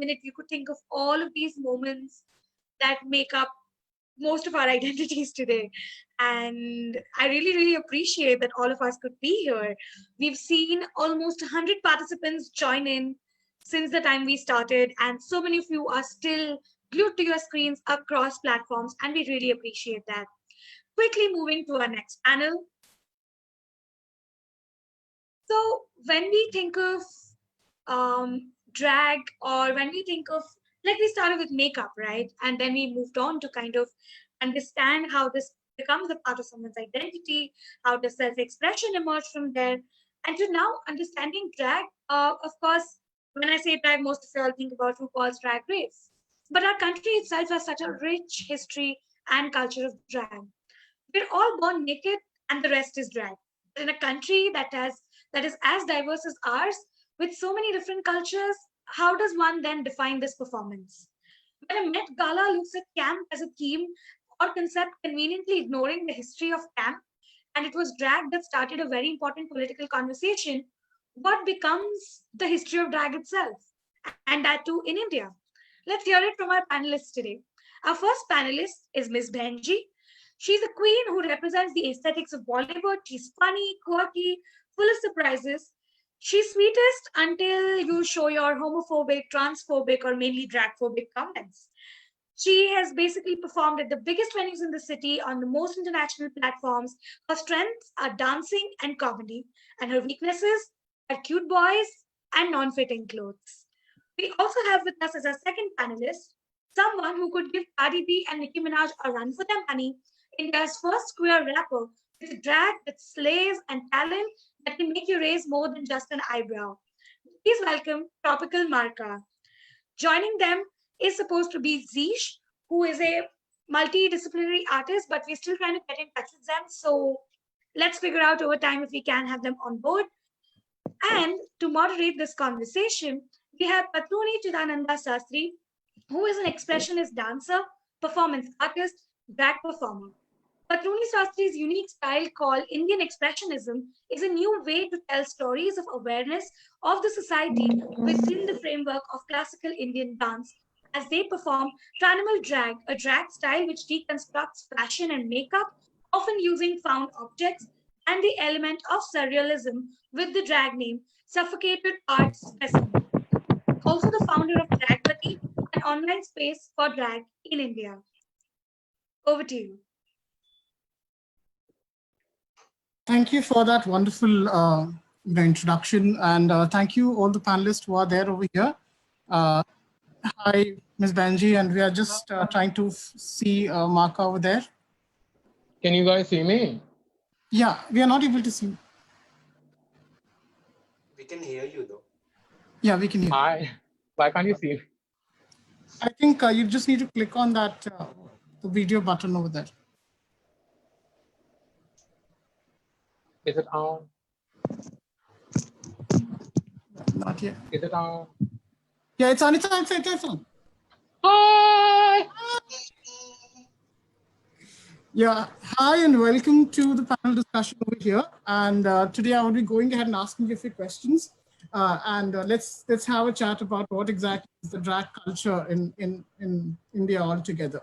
minute, you could think of all of these moments that make up most of our identities today. And I really, really appreciate that all of us could be here. We've seen almost 100 participants join in since the time we started, and so many of you are still glued to your screens across platforms, and we really appreciate that. Quickly moving to our next panel. So, when we think of drag, or when we think of, like, we started with makeup, right? And then we moved on to kind of understand how this becomes a part of someone's identity, how does self-expression emerge from there, and to now understanding drag. Of course, when I say drag, most of you all think about RuPaul's Drag Race. But our country itself has such a rich history and culture of drag. We're all born naked, and the rest is drag. In a country that is as diverse as ours, with so many different cultures, how does one then define this performance? When a Met Gala looks at camp as a theme or concept, conveniently ignoring the history of camp, and it was drag that started a very important political conversation, what becomes the history of drag itself? And that too in India. Let's hear it from our panelists today. Our first panelist is Ms. Benji. She's a queen who represents the aesthetics of Bollywood. She's funny, quirky, full of surprises. She's sweetest until you show your homophobic, transphobic, or mainly dragphobic comments. She has basically performed at the biggest venues in the city on the most international platforms. Her strengths are dancing and comedy, and her weaknesses are cute boys and non fitting clothes. We also have with us as our second panelist someone who could give Cardi B and Nicki Minaj a run for their money, India's first queer rapper with a drag that slays and talent that can make you raise more than just an eyebrow. Please welcome Tropical Marka. Joining them is supposed to be Zish, who is a multidisciplinary artist, but we're still trying to get in touch with them. So let's figure out over time if we can have them on board. And to moderate this conversation, we have Patruni Chidananda Sastri, who is an expressionist dancer, performance artist, drag performer. Patruni Sastri's unique style called Indian Expressionism is a new way to tell stories of awareness of the society within the framework of classical Indian dance as they perform Tranimal drag, a drag style which deconstructs fashion and makeup, often using found objects and the element of surrealism with the drag name Suffocated Art Specimen. Also the founder of Dragpati, an online space for drag in India. Over to you. Thank you for that wonderful introduction, and thank you all the panelists who are there over here. Hi, Ms. Benji, and we are just trying to see Marka over there. Can you guys see me? Yeah, we are not able to see. We can hear you though. Yeah, we can hear. Hi. Why can't you see? I think you just need to click on that the video button over there. Is it on? Not yet. Is it on? Yeah, it's on. It's on. It's on. Hi. Yeah, hi and welcome to the panel discussion over here. And today I will be going ahead and asking you a few questions. Let's have a chat about what exactly is the drag culture in India altogether.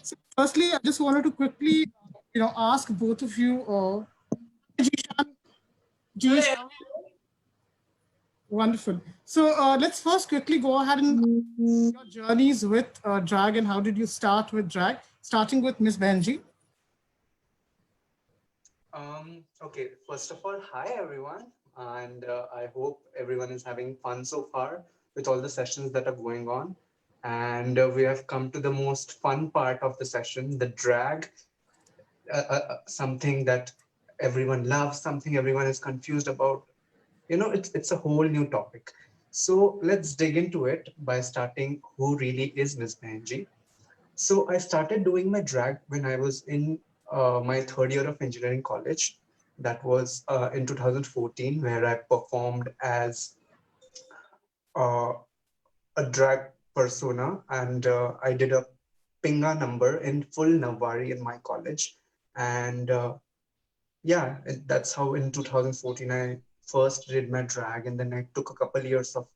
So firstly, I just wanted to quickly, ask both of you. Jishan, wonderful. So let's first quickly go ahead and your journeys with drag and how did you start with drag? Starting with Miss Benji. Okay, first of all, hi everyone, and I hope everyone is having fun so far with all the sessions that are going on. And we have come to the most fun part of the session, the drag, something that everyone loves, something everyone is confused about. It's a whole new topic. So let's dig into it by starting who really is Miss Benji. So I started doing my drag when I was in my third year of engineering college. That was in 2014, where I performed as a drag persona, and I did a pinga number in full Nawari in my college. And yeah, that's how in 2014 I first did my drag, and then I took a couple years of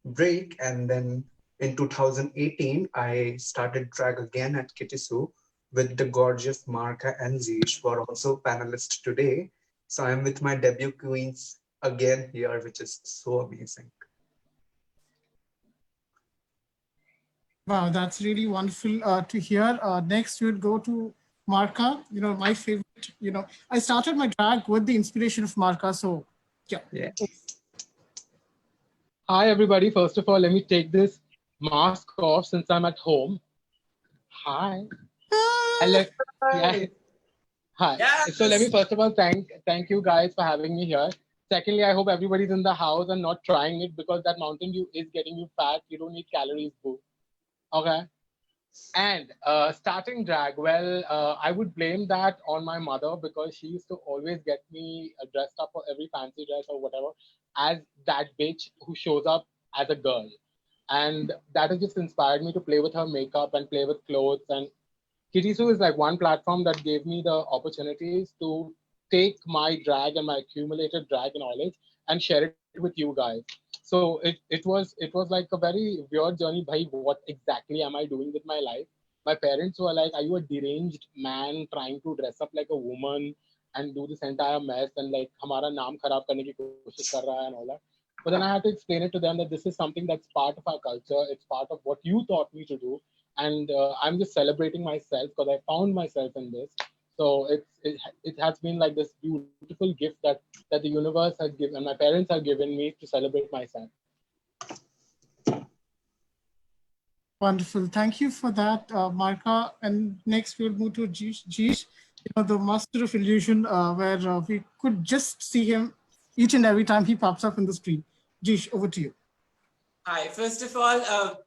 break, and then in 2018, I started drag again at Kitisu with the gorgeous Marka and Zish, who are also panelists today. So I'm with my debut queens again here, which is so amazing. Wow, that's really wonderful to hear. Next, we'll go to Marka. My favorite. I started my drag with the inspiration of Marka. So, yeah. Yeah. Hi, everybody. First of all, let me take this mask off since I'm at home. Hi. Yeah. Hi. Yes. So let me first of all thank you guys for having me here. Secondly, I hope everybody's in the house and not trying it because that Mountain Dew is getting you fat. You don't need calories, boo. Okay. And starting drag, well, I would blame that on my mother because she used to always get me dressed up for every fancy dress or whatever as that bitch who shows up as a girl. And that has just inspired me to play with her makeup and play with clothes. And Kitisu is like one platform that gave me the opportunities to take my drag and my accumulated drag knowledge and share it with you guys. So it was like a very weird journey. Bhai, what exactly am I doing with my life? My parents were like, "Are you a deranged man trying to dress up like a woman and do this entire mess and like हमारा नाम खराब करने की कोशिश कर रहा है and all that?" But then I had to explain it to them that this is something that's part of our culture. It's part of what you taught me to do, and I'm just celebrating myself because I found myself in this. So it has been like this beautiful gift that the universe has given, and my parents have given me to celebrate myself. Wonderful. Thank you for that, Marka. And next we'll move to Jish, the master of illusion, where we could just see him each and every time he pops up in the screen. Jish, over to you. Hi, first of all,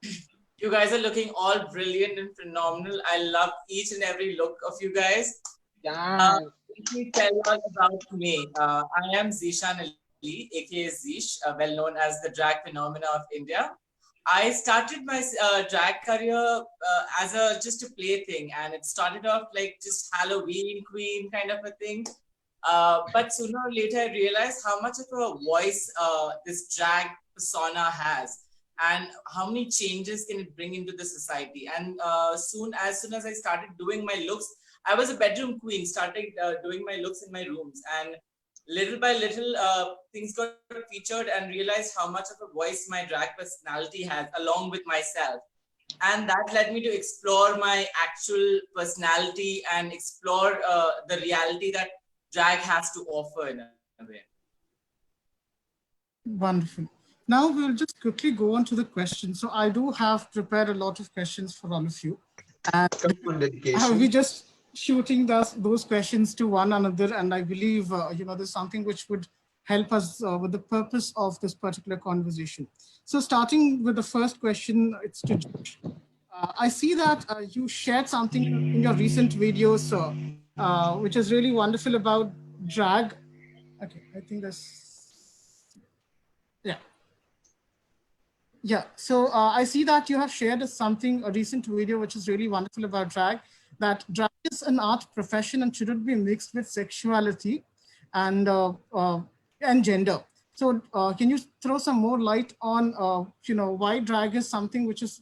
you guys are looking all brilliant and phenomenal. I love each and every look of you guys. Yeah. Let me tell you all about me. I am Zishan Ali, aka Zish, well known as the drag phenomena of India. I started my drag career as just a plaything, and it started off like just Halloween queen kind of a thing. But sooner or later, I realized how much of a voice this drag persona has, and how many changes can it bring into the society. And as soon as I started doing my looks, I was a bedroom queen, started doing my looks in my rooms, and little by little, things got featured and realized how much of a voice my drag personality has, along with myself. And that led me to explore my actual personality and explore the reality that drag has to offer in a way. Wonderful. Now we'll just quickly go on to the questions. So I do have prepared a lot of questions for all of you. And Come on, dedication. we just shooting those questions to one another, and I believe there's something which would help us with the purpose of this particular conversation. So starting with the first question, it's to Josh. I see that you shared something in your recent videos, which is really wonderful about drag. Okay, I think that's, yeah. Yeah, so I see that you have shared a recent video, which is really wonderful about drag, that drag is an art profession and shouldn't be mixed with sexuality and gender. So can you throw some more light on, why drag is something which is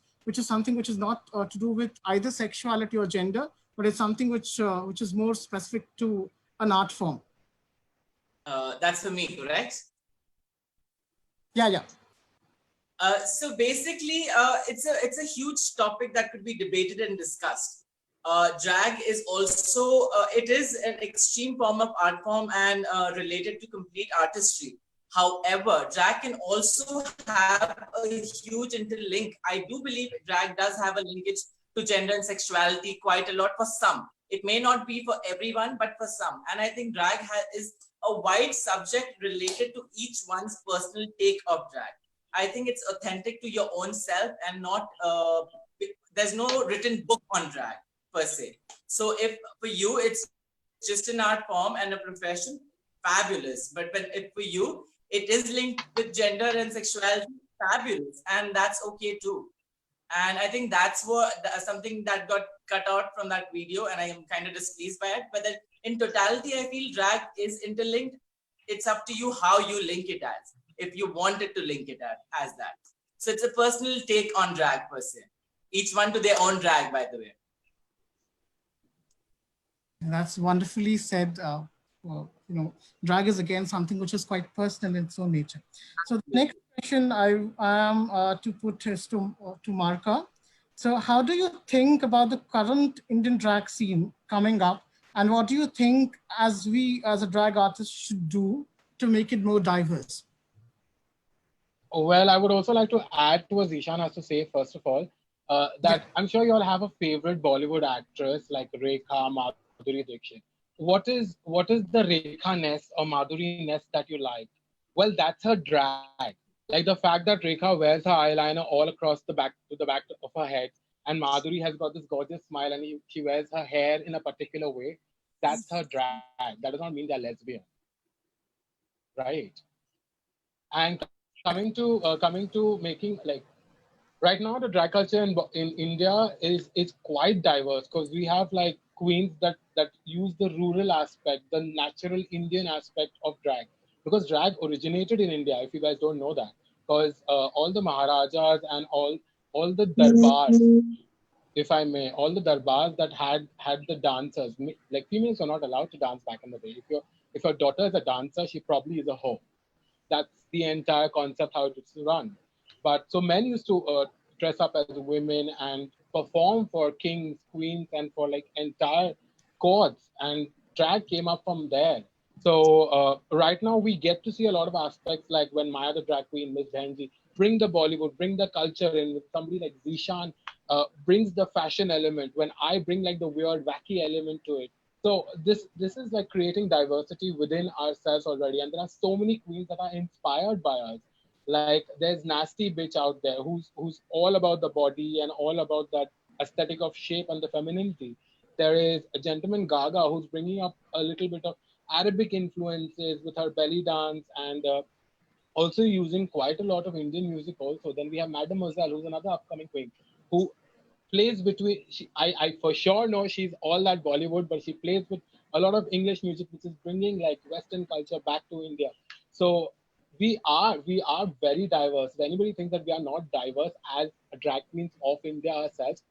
not to do with either sexuality or gender, but it's something which is more specific to an art form? That's for me, correct? Yeah. So basically, it's a huge topic that could be debated and discussed. Drag is also, it is an extreme form of art form and related to complete artistry. However, drag can also have a huge interlink. I do believe drag does have a linkage to gender and sexuality quite a lot for some. It may not be for everyone, but for some. And I think drag is a wide subject related to each one's personal take of drag. I think it's authentic to your own self and not, there's no written book on drag per se. So if for you, it's just an art form and a profession, fabulous. But if for you, it is linked with gender and sexuality, fabulous. And that's okay too. And I think that's something that got cut out from that video, and I am kind of displeased by it. But then in totality, I feel drag is interlinked. It's up to you how you link it as, if you wanted to link it as that. So it's a personal take on drag per se. Each one to their own drag, by the way. That's wonderfully said. Well, drag is again something which is quite personal in its own nature. So the next question I am to put is to Marka. So how do you think about the current Indian drag scene coming up, and what do you think as we as a drag artist should do to make it more diverse? Well, I would also like to add to what Zishan has to say, first of all, that I'm sure you all have a favorite Bollywood actress like Rekha, Madhuri Dixit. What is the Rekha-ness or Madhuri-ness that you like? Well, that's her drag. Like the fact that Rekha wears her eyeliner all across the back of her head, and Madhuri has got this gorgeous smile and she wears her hair in a particular way. That's her drag. That does not mean they're lesbian, right? And coming to making, like, right now the drag culture in India is quite diverse, because we have like queens that use the rural aspect, the natural Indian aspect of drag, because drag originated in India, if you guys don't know that, because all the Maharajas and all the darbars, if I may, all the darbars that had the dancers, like females are not allowed to dance back in the day. If your daughter is a dancer, she probably is a hoe. That's the entire concept how it used to run. But so men used to dress up as women and perform for kings, queens, and for like entire courts. And drag came up from there. So right now we get to see a lot of aspects, like when Maya the drag queen, Miss Benji, bring the Bollywood, bring the culture in. With somebody like Zishan brings the fashion element. When I bring like the weird, wacky element to it. So this is like creating diversity within ourselves already, and there are so many queens that are inspired by us. Like there's Nasty Bitch out there who's all about the body and all about that aesthetic of shape and the femininity. There is a gentleman Gaga who's bringing up a little bit of Arabic influences with her belly dance, and also using quite a lot of Indian music also. Then we have Mademoiselle, who's another upcoming queen, who plays between, I for sure know she's all that Bollywood, but she plays with a lot of English music, which is bringing like Western culture back to India. So we are very diverse. If anybody thinks that we are not diverse as drag queens of India ourselves,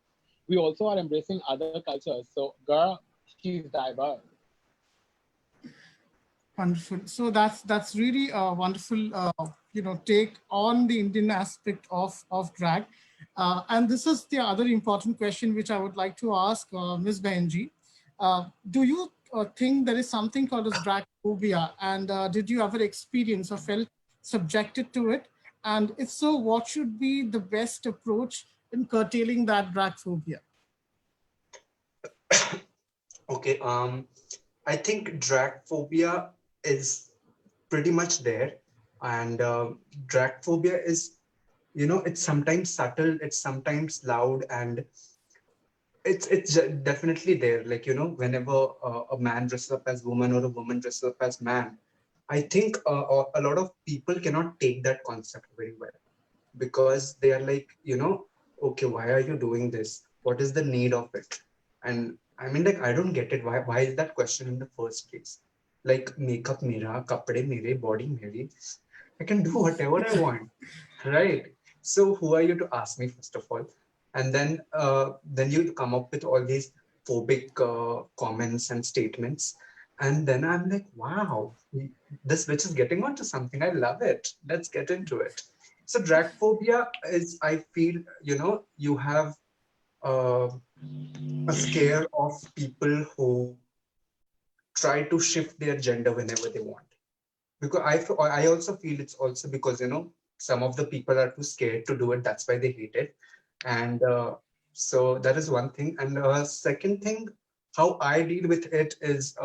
we also are embracing other cultures. So girl, she's diverse. Wonderful. So that's really a wonderful take on the Indian aspect of drag. And this is the other important question which I would like to ask Ms. Benji. Do you think there is something called as drag phobia? And did you ever experience or felt subjected to it? And if so, what should be the best approach in curtailing that drag phobia? Okay, I think drag phobia is pretty much there, and drag phobia is, it's sometimes subtle, it's sometimes loud, and it's definitely there. Like, whenever a man dresses up as woman or a woman dresses up as man, I think a lot of people cannot take that concept very well, because they are like, okay, why are you doing this? What is the need of it? And I mean, like, I don't get it. Why is that question in the first place? Like, makeup mera, kapde mere, body mere. I can do whatever I want, right? So who are you to ask me, first of all? And then you come up with all these phobic comments and statements. And then I'm like, wow, this bitch is getting onto something. I love it. Let's get into it. So drag phobia is, I feel, you have a scare of people who try to shift their gender whenever they want. Because I also feel it's also because, some of the people are too scared to do it. That's why they hate it. And so that is one thing. And second thing, how I deal with it is,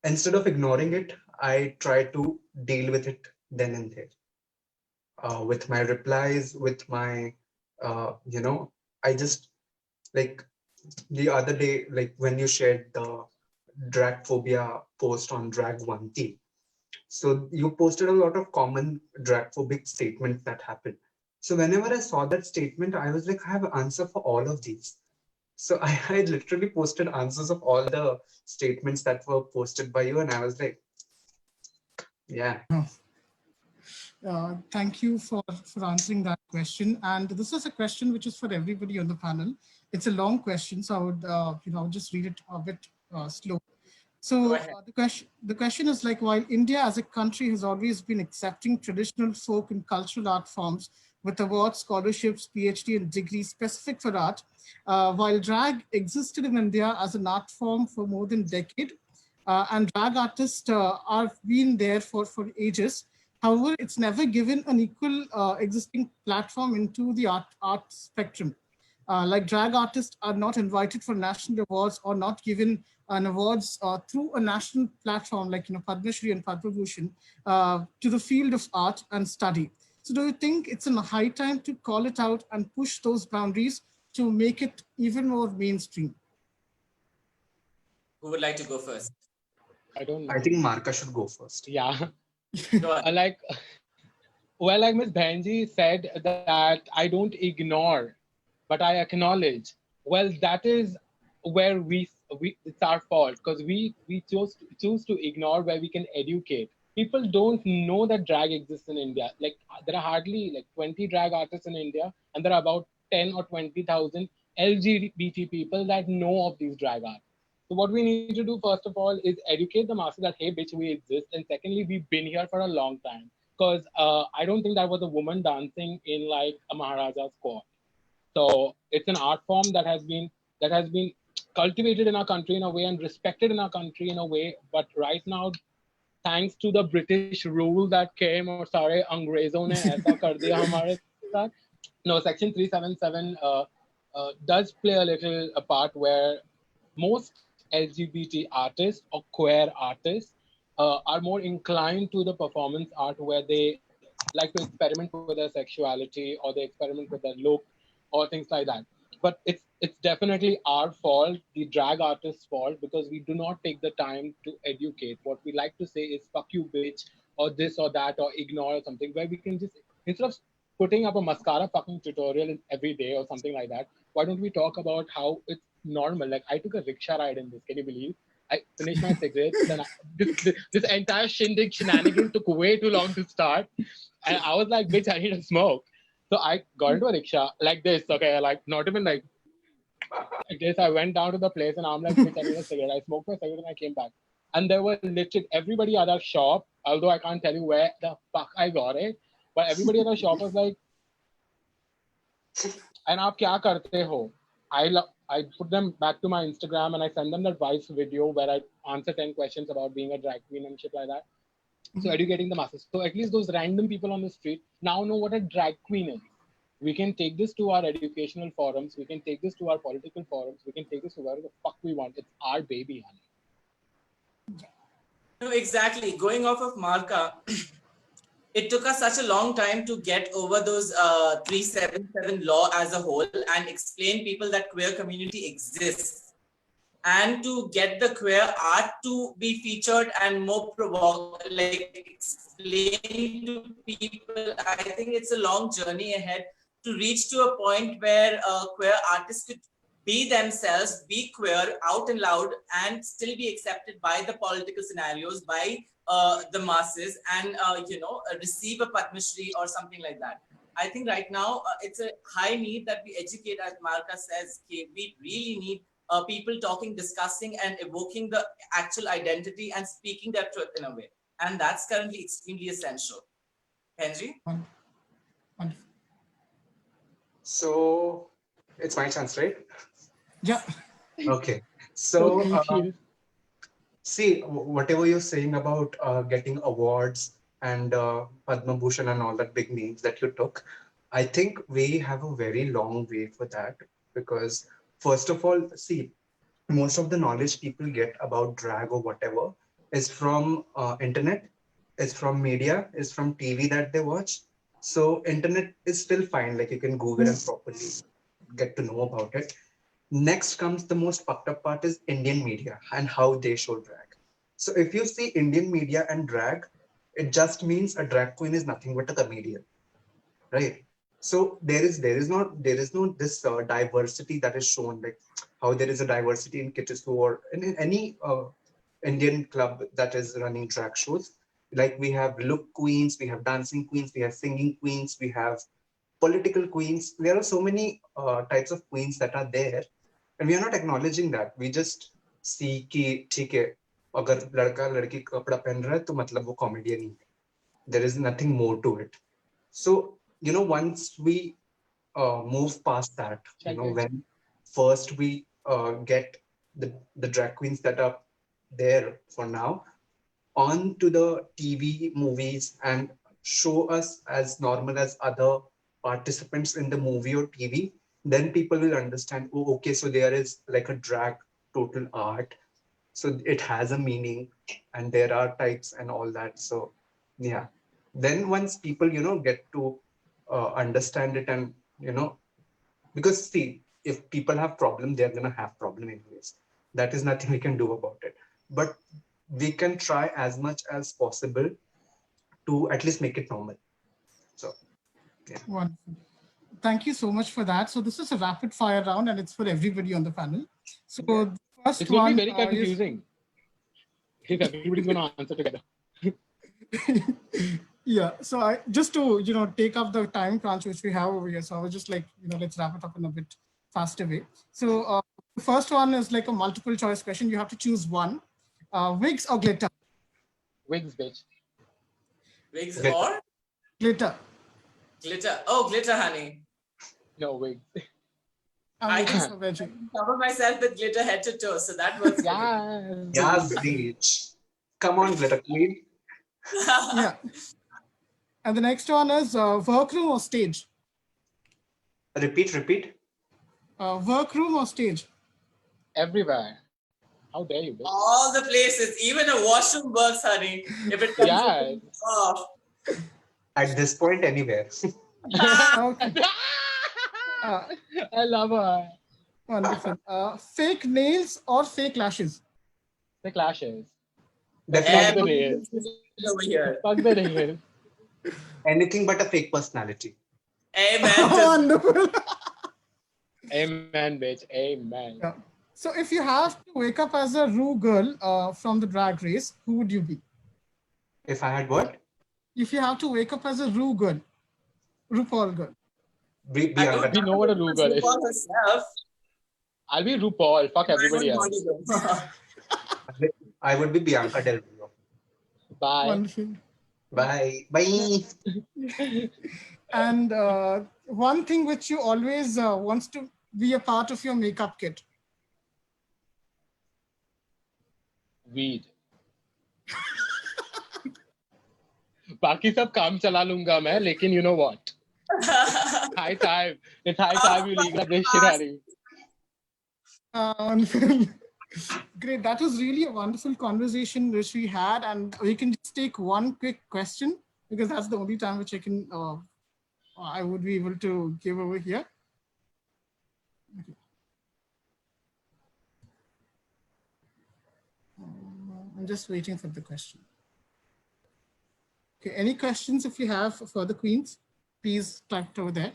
instead of ignoring it, I try to deal with it then and there. With my replies, with my, I just, like, the other day, like when you shared the drag phobia post on Drag1T. So you posted a lot of common drag phobic statements that happened. So whenever I saw that statement, I was like, I have an answer for all of these. So I literally posted answers of all the statements that were posted by you. And I was like, yeah. Thank you for answering that question. And this is a question which is for everybody on the panel. It's a long question, so I would, just read it a bit slow. Go So ahead. the question is like, while India as a country has always been accepting traditional folk and cultural art forms with awards, scholarships, PhD, and degrees specific for art, while drag existed in India as an art form for more than a decade, and drag artists are been there for ages. However, it's never given an equal existing platform into the art spectrum. Like drag artists are not invited for national awards or not given an awards through a national platform like Padma Shri and Padma Bhushan to the field of art and study. So do you think it's a high time to call it out and push those boundaries to make it even more mainstream? Who would like to go first? I don't know. I think Marka should go first. Yeah. Go ahead. Like Ms. Benji said that I don't ignore, but I acknowledge. Well, that is where we it's our fault because we choose to ignore where we can educate. People don't know that drag exists in India. Like there are hardly like 20 drag artists in India, and there are about 10 or 20,000 LGBT people that know of these drag arts. So what we need to do first of all is educate the masses that hey, bitch, we exist, and secondly, we've been here for a long time. Because I don't think that was a woman dancing in like a Maharaja's court. So it's an art form that has been cultivated in our country in a way and respected in our country in a way. But right now, thanks to the British rule that came, or sorry, अंग्रेजों ने ऐसा कर दिया हमारे साथ. No, Section 377 does play a little a part where most LGBT artists or queer artists are more inclined to the performance art where they like to experiment with their sexuality or they experiment with their look or things like that. But it's definitely our fault, the drag artist's fault, because we do not take the time to educate. What we like to say is "fuck you, bitch," or this or that, or ignore or something, where we can just instead of putting up a mascara fucking tutorial every day or something like that, why don't we talk about how it's normal? Like I took a rickshaw ride in this. Can you believe? I finished my cigarettes. Then this entire shindig shenanigan took way too long to start, and I was like, "Bitch, I need a smoke." So I got into a rickshaw like this. Okay, like not even like this. I went down to the place and I'm like, "Bitch, I need a cigarette." I smoked my cigarette and I came back, and there were literally everybody at our shop. Although I can't tell you where the fuck I got it, but everybody at our shop was like, and आप क्या करते हो? I put them back to my Instagram and I send them that Vice video where I answer 10 questions about being a drag queen and shit like that. So educating the masses. So at least those random people on the street now know what a drag queen is. We can take this to our educational forums. We can take this to our political forums. We can take this to wherever the fuck we want. It's our baby, honey. No, exactly. Going off of Marka, it took us such a long time to get over those 377 law as a whole and explain people that queer community exists, and to get the queer art to be featured and more explain to people. I think it's a long journey ahead to reach to a point where queer artists could be themselves, be queer out and loud, and still be accepted by the political scenarios, by the masses, and receive a Padma Shri or something like that. I think right now it's a high need that we educate, as Marka says. We really need people talking, discussing, and evoking the actual identity and speaking their truth in a way. And that's currently extremely essential. Henry? Wonderful. So it's my chance, right? Yeah. Okay. So confused. see, whatever you're saying about getting awards and Padma Bhushan and all that big names that you took, I think we have a very long way for that, because first of all, see, most of the knowledge people get about drag or whatever is from internet, is from media, is from TV that they watch. So internet is still fine, like you can Google and properly get to know about it. Next comes the most fucked up part is Indian media and how they show drag. So if you see Indian media and drag, it just means a drag queen is nothing but a comedian, right? So there is no this diversity that is shown, like how there is a diversity in Kittisu or in any Indian club that is running drag shows. Like we have look queens, we have dancing queens, we have singing queens, we have political queens. There are so many types of queens that are there, and we are not acknowledging that. We just see कि ठीक है, अगर लड़का लड़की कपड़ा पहन रहा है तो मतलब वो कॉमेडियन ही है. There is nothing more to it. So once we move past that, when first we get the drag queens that are there for now on to the TV movies and show us as normal as other participants in the movie or TV, then people will understand, oh, okay, so there is like a drag total art. So it has a meaning and there are types and all that. So yeah, then once people, get to understand it and, because see, if people have problem, they're going to have problem anyways. That is nothing we can do about it. But we can try as much as possible to at least make it normal. So, yeah. Wonderful. Thank you so much for that. So this is a rapid fire round and it's for everybody on the panel. So the first It will one be very confusing if everybody's going to answer together. Yeah, so I just to take up the time crunch which we have over here, so I was just like, let's wrap it up in a bit faster way. So the first one is like a multiple choice question. You have to choose one. Wigs or glitter? Wigs, bitch. Wigs Glitter. or Glitter. glitter? Oh, glitter, honey. No, wigs. I Wigs can- or veggie? Cover myself with glitter head to toe, so that works. Yeah. Yeah, bitch. Come on, glitter queen. Yeah. And the next one is workroom or stage? Repeat. Workroom or stage? Everywhere. How dare you, bitch? All the places, even a washroom works, honey. If it comes Yeah. off. At this point, anywhere. Okay. I love her. Wonderful. Fake nails or fake lashes? The clashes. Definitely Fuck the nails. Over here. Fuck the nails. anything but a fake personality. Amen. Wonderful. Amen, bitch. Amen. Yeah. So if you have to wake up as a Ru girl from the Drag Race, who would you be? If I had what? If you have to wake up as a Ru girl, RuPaul girl. I don't Bianca. We know what a Ru girl is. for herself. I'll be RuPaul. Fuck everybody else. I would be Bianca Del Rio. Bye. Wonderful. Bye. Bye. And one thing which you always wants to be a part of your makeup kit. Weed. बाकी सब काम चला लूंगा मैं, लेकिन you know what? High time. It's high time you leave this shit, honey. Wonderful. Great. That was really a wonderful conversation which we had, and we can just take one quick question because that's the only time which I would be able to give over here. Okay. I'm just waiting for the question. Okay, any questions if you have for the queens, please type it over there.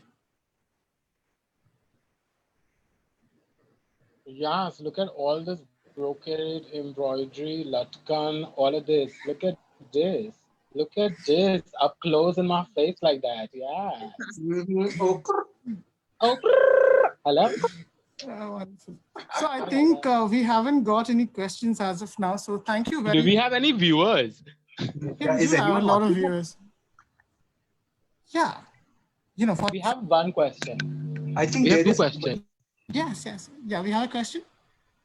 Yes, look at all this brocade, embroidery, latkan, all of this. Look at this. Look at this up close in my face like that. Yeah. Oh, Oh, hello. Wonderful. So I think we haven't got any questions as of now. So thank you very Do much. we have any viewers? Yeah, we is do have a anyone lot of watching? viewers. Yeah. For, We have one question. I think We have there two is- questions. yes. Yeah, we have a question.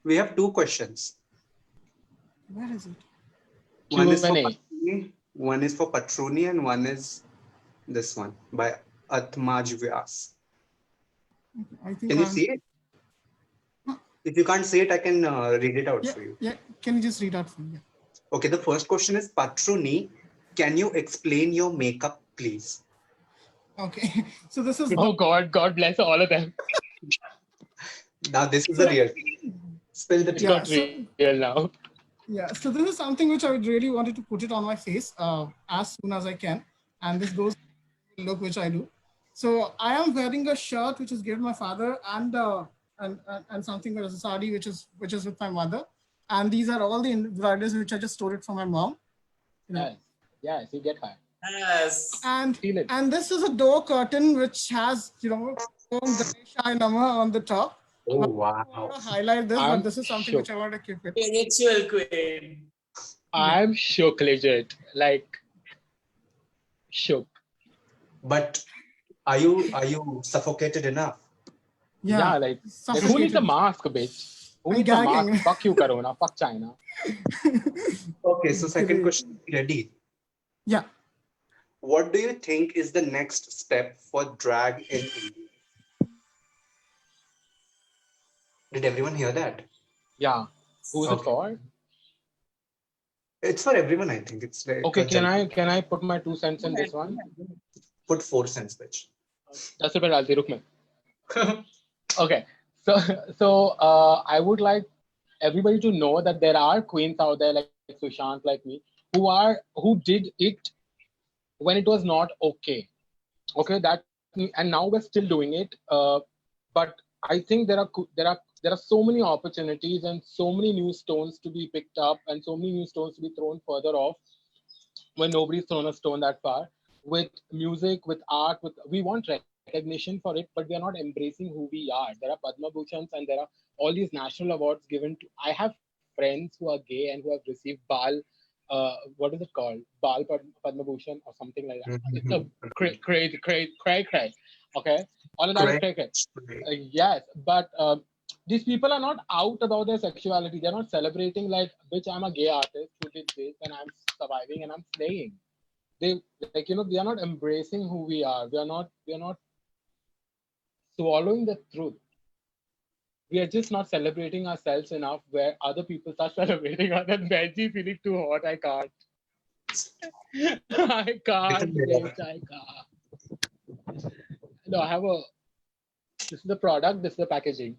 We have two questions. Where is it? One is for Q&A. Patroni, one is for Patroni, and one is this one by Atmaj Vyas. I think Can you I'm- see it? If you can't see it, I can read it out for you. Yeah. Can you just read out for me? Yeah. Okay, the first question is Patroni, can you explain your makeup, please? Okay. So this is Oh God, God bless all of them. Now this is the real thing. Spill the It's tea. Yeah, not so- real now. yeah. So this is something which I would really wanted to put it on my face as soon as I can, and this goes to the look which I do. So I am wearing a shirt which is given my father and something which is a sari which is with my mother, and these are all the embroideries which I just stored it from my mom. Yes. Yes, you get her. Yes. Feel it. And this is a door curtain which has, Om Ganeshaya Namah on the top. Oh, I wow. want to highlight this, I'm but this is something which I want to keep it. Spiritual queen. I'm shook, legit. Like, shook. But are you suffocated enough? Yeah, like who needs a suffocated. mask, bitch? Who I'm needs a gagging. mask? Fuck you, Corona. Fuck China. Okay, so second Great. question, ready? Yeah. What do you think is the next step for drag in India? Did everyone hear that? Yeah. Who's it Okay. for? It's for everyone, I think. It's like Okay, a can I put my 2 cents in this one? put 4 cents, bitch. 10 रुपए डालती रुक मैं. Okay, so I would like everybody to know that there are queens out there like Sushant, like me, who did it when it was not okay. Okay, and now we're still doing it. But I think there are so many opportunities and so many new stones to be picked up and so many new stones to be thrown further off when nobody's thrown a stone that far. With music, with art, we want recognition for it, but we are not embracing who we are. There are Padma Bhushans and there are all these national awards given to. I have friends who are gay and who have received Bal. What is it called? Bal Padma Bhushan or something like that. It's a cray. Okay, all of that is cray. Yes, but these people are not out about their sexuality. They're not celebrating like, bitch, I'm a gay artist who did this and I'm surviving and I'm slaying. They they are not embracing who we are. We are not swallowing the truth. We are just not celebrating ourselves enough where other people start celebrating us. And Benji feeling too hot. I can't. I can't, bitch. I can't. No, I have this is the product, this is the packaging.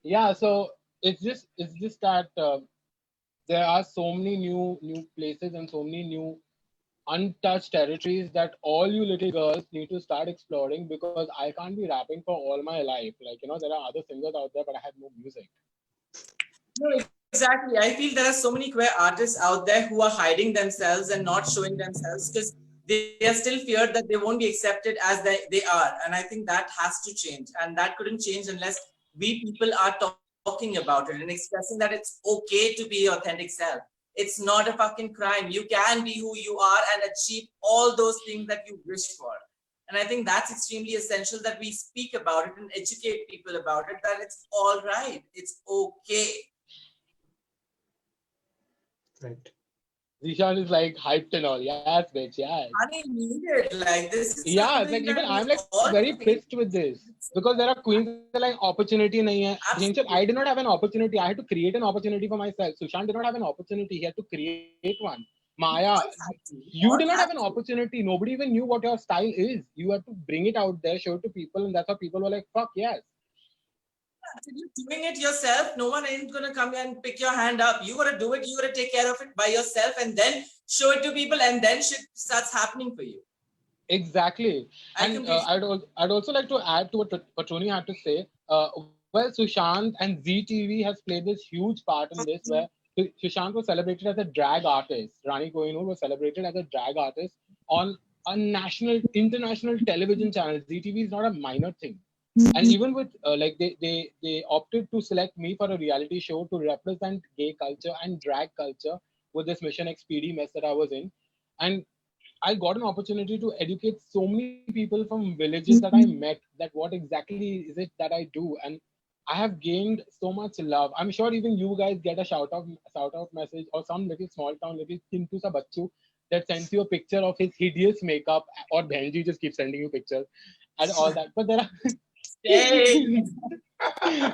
Yeah, so it's just that there are so many new places and so many new untouched territories that all you little girls need to start exploring, because I can't be rapping for all my life. Like, there are other singers out there, but I have no music. No, exactly. I feel there are so many queer artists out there who are hiding themselves and not showing themselves because they are still feared that they won't be accepted as they are. And I think that has to change. And that couldn't change unless we people are talking about it and expressing that it's okay to be your authentic self. It's not a fucking crime. You can be who you are and achieve all those things that you wish for. And I think that's extremely essential that we speak about it and educate people about it, that it's all right. It's okay. Right. Zishan is like hyped and all. Yes, bitch. Yes. I need it. Like this is yeah, like even I'm like very pissed with this because there are queens that are like opportunity nahi hai. I did not have an opportunity. I had to create an opportunity for myself. Sushant did not have an opportunity. He had to create one. Maya, you did not have an opportunity. Nobody even knew what your style is. You had to bring it out there, show it to people, and that's how people were like, fuck yes. You're doing it yourself. No one ain't gonna come here and pick your hand up. You gotta do it. You gotta take care of it by yourself, and then show it to people, and then shit starts happening for you. Exactly. And I'd also like to add to what Tony had to say. Well, Sushant and ZTV has played this huge part in this, where Sushant was celebrated as a drag artist. Rani Kohinoor was celebrated as a drag artist on a international television channel. ZTV is not a minor thing. And even with like they opted to select me for a reality show to represent gay culture and drag culture with this Mission XPD mess that I was in. And I got an opportunity to educate so many people from villages that I met, that what exactly is it that I do. And I have gained so much love. I'm sure even you guys get a shout out message or some little small town little Chintu sa bachchu that sends you a picture of his hideous makeup, or Bhenji just keeps sending you pictures and all that. But there are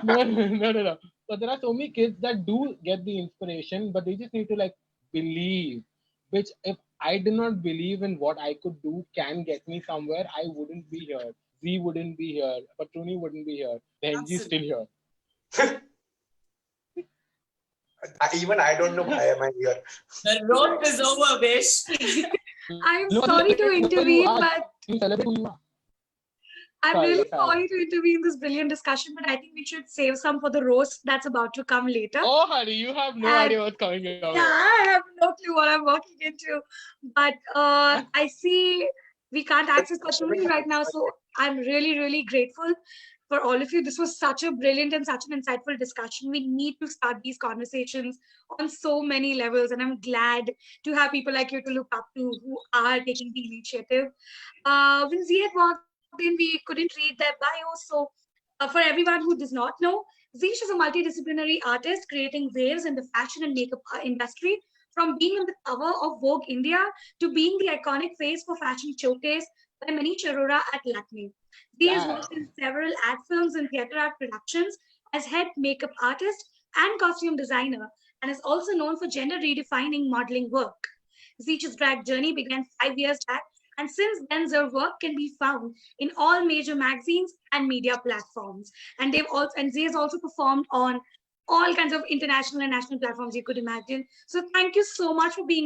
no. But there are so many kids that do get the inspiration, but they just need to like believe. Which if I did not believe in what I could do can get me somewhere, I wouldn't be here. Z wouldn't be here. Patruni wouldn't be here. Benji's still here. Even I don't know why am I here. The road is over, Vish. I'm sorry to intervene, but I'm Sorry, really sorry. sorry to intervene in this brilliant discussion, but I think we should save some for the roast that's about to come later. Oh, honey, you have no And- idea what's coming your way. Yeah, I have no clue what I'm walking into. But I see we can't access Kashmiri right now. So I'm really, really grateful for all of you. This was such a brilliant and such an insightful discussion. We need to start these conversations on so many levels. And I'm glad to have people like you to look up to who are taking the initiative. When Z had walked in, we couldn't read their bio. So for everyone who does not know, Zeesh is a multidisciplinary artist creating waves in the fashion and makeup industry, from being on the cover of Vogue India to being the iconic face for fashion showcase by Manish Arora at Lakme. Zee has Wow. worked in several ad films and theatre art productions as head makeup artist and costume designer, and is also known for gender redefining modeling work. Zeech's drag journey began 5 years back, and since then, their work can be found in all major magazines and media platforms. And Zee has also performed on all kinds of international and national platforms you could imagine. So thank you so much for being